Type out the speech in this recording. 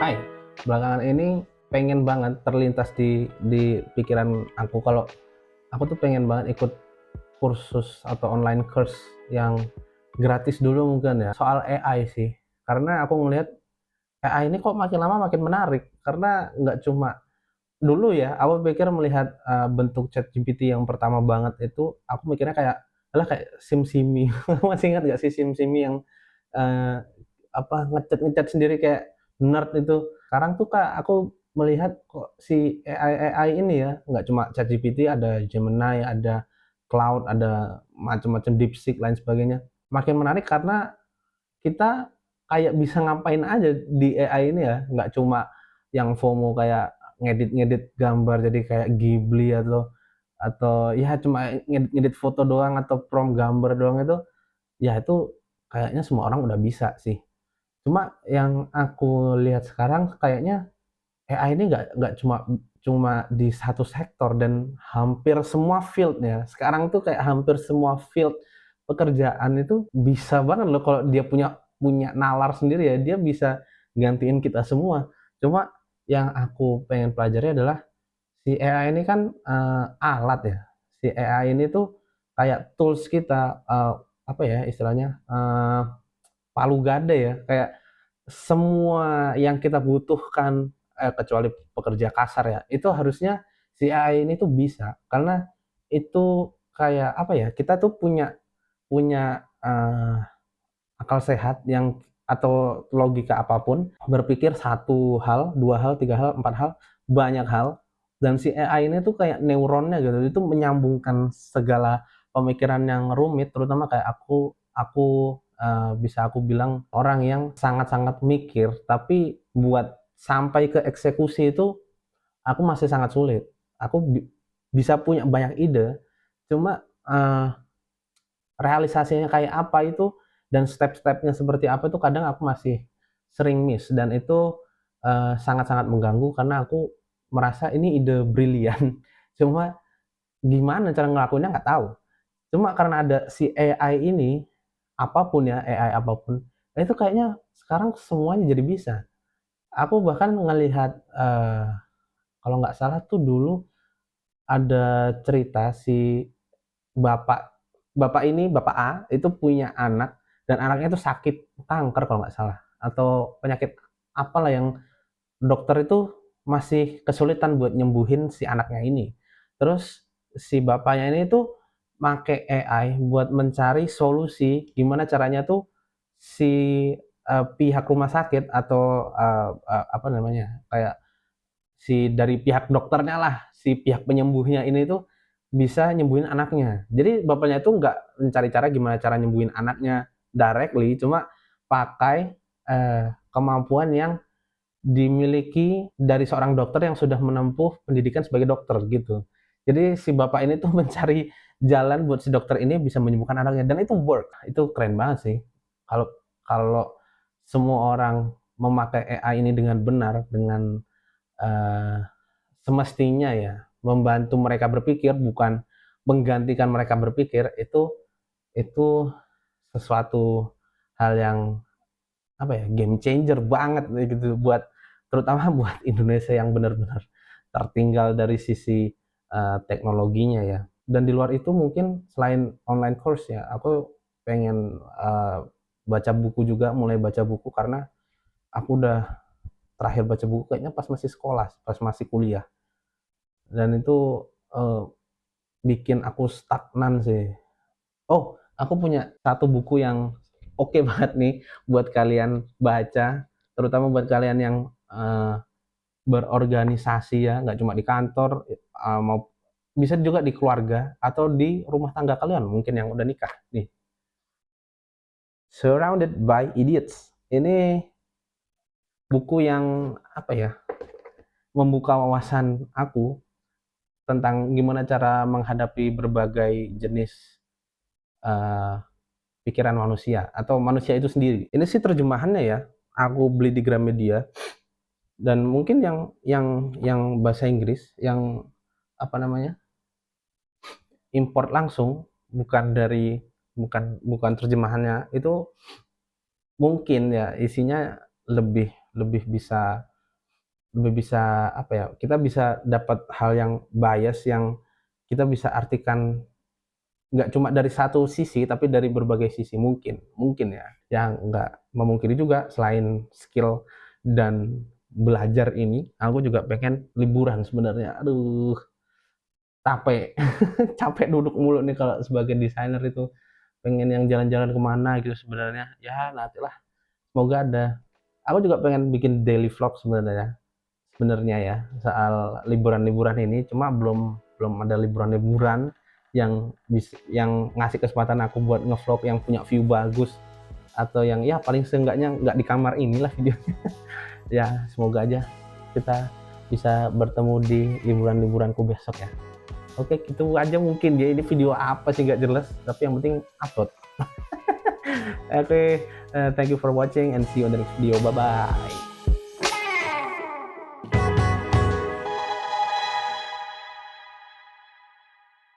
AI belakangan ini pengen banget terlintas di pikiran aku kalau aku tuh pengen banget ikut kursus atau online course yang gratis dulu mungkin ya soal AI sih. Karena aku ngelihat AI ini kok makin lama makin menarik karena nggak cuma dulu ya, aku pikir melihat bentuk ChatGPT yang pertama banget itu aku mikirnya kayak alah kayak SimSimi. Masih ingat nggak sih SimSimi yang eh, apa ngecat sendiri kayak nerd itu. Sekarang tuh kak aku melihat kok si AI ini ya nggak cuma ChatGPT, ada Gemini, ada Cloud, ada macam-macam DeepSeek lain sebagainya. Makin menarik karena kita kayak bisa ngapain aja di AI ini ya, nggak cuma yang FOMO kayak ngedit-ngedit gambar jadi kayak Ghibli atau ya cuma ngedit-ngedit foto doang atau prompt gambar doang itu, ya itu kayaknya semua orang udah bisa sih. Cuma yang aku lihat sekarang kayaknya AI ini nggak cuma cuma di satu sektor dan hampir semua field-nya. Sekarang tuh kayak hampir semua field pekerjaan itu bisa banget loh kalau dia punya punya nalar sendiri ya, dia bisa gantiin kita semua. Cuma yang aku pengen pelajari adalah si AI ini kan alat ya. Si AI ini tuh kayak tools kita, apa ya istilahnya, palu gada ya, kayak semua yang kita butuhkan, kecuali pekerja kasar ya, itu harusnya si AI ini tuh bisa. Karena itu kayak apa ya, kita tuh punya punya, akal sehat yang atau logika apapun, berpikir satu hal, 2 hal, 3 hal, 4 hal, banyak hal, dan si AI ini tuh kayak neuronnya gitu, itu menyambungkan segala pemikiran yang rumit, terutama kayak aku, bisa aku bilang orang yang sangat-sangat mikir, tapi buat sampai ke eksekusi itu aku masih sangat sulit. Aku bisa punya banyak ide, cuma, realisasinya kayak apa itu dan step-stepnya seperti apa itu kadang aku masih sering miss dan itu sangat-sangat mengganggu karena aku merasa ini ide brilian cuma gimana cara ngelakuinnya nggak tahu. Cuma karena ada si AI ini, apapun ya AI apapun itu kayaknya sekarang semuanya jadi bisa. Aku bahkan ngelihat kalau nggak salah tuh dulu ada cerita si bapak bapak ini, bapak A, itu punya anak dan anaknya itu sakit kanker kalau nggak salah atau penyakit apalah yang dokter itu masih kesulitan buat nyembuhin si anaknya ini. Terus si bapaknya ini tuh make AI buat mencari solusi gimana caranya tuh si pihak rumah sakit atau apa namanya kayak si dari pihak dokternya lah, si pihak penyembuhnya ini tuh bisa nyembuhin anaknya. Jadi bapaknya itu nggak mencari cara gimana cara nyembuhin anaknya directly, cuma pakai kemampuan yang dimiliki dari seorang dokter yang sudah menempuh pendidikan sebagai dokter gitu. Jadi si bapak ini tuh mencari jalan buat si dokter ini bisa menyembuhkan anaknya dan itu work. Itu keren banget sih. Kalau kalau semua orang memakai AI ini dengan benar, dengan eh, semestinya ya membantu mereka berpikir bukan menggantikan mereka berpikir itu sesuatu hal yang apa ya game changer banget gitu buat terutama buat Indonesia yang benar-benar tertinggal dari sisi teknologinya ya. Dan di luar itu mungkin selain online course ya, aku pengen baca buku juga, mulai baca buku karena aku udah terakhir baca buku kayaknya pas masih sekolah, pas masih kuliah. Dan itu eh, bikin aku stagnan sih. Oh, aku punya satu buku yang oke banget nih buat kalian baca, terutama buat kalian yang berorganisasi ya, nggak cuma di kantor, mau bisa juga di keluarga atau di rumah tangga kalian mungkin yang udah nikah nih. Surrounded by Idiots. Ini buku yang apa ya, membuka wawasan aku tentang gimana cara menghadapi berbagai jenis eh, pikiran manusia atau manusia itu sendiri. Ini sih terjemahannya ya. Aku beli di Gramedia dan mungkin yang bahasa Inggris yang apa namanya? Import langsung bukan dari bukan bukan terjemahannya itu mungkin ya isinya lebih lebih bisa lebih bisa apa ya, kita bisa dapat hal yang bias yang kita bisa artikan nggak cuma dari satu sisi, tapi dari berbagai sisi mungkin ya. Yang nggak memungkiri juga selain skill dan belajar ini, aku juga pengen liburan sebenarnya. Aduh, capek, capek duduk mulu nih kalau sebagai desainer itu. Pengen yang jalan-jalan kemana gitu sebenarnya. Ya nantilah, semoga ada. Aku juga pengen bikin daily vlog sebenarnya ya, soal liburan-liburan ini, cuma belum belum ada liburan-liburan yang ngasih kesempatan aku buat ngevlog yang punya view bagus, atau yang ya paling seenggaknya nggak di kamar inilah videonya. Ya semoga aja kita bisa bertemu di liburan-liburanku besok ya. Oke, gitu aja mungkin ya, ini video apa sih nggak jelas, tapi yang penting upload. Oke, thank you for watching and see you on the next video. Bye bye.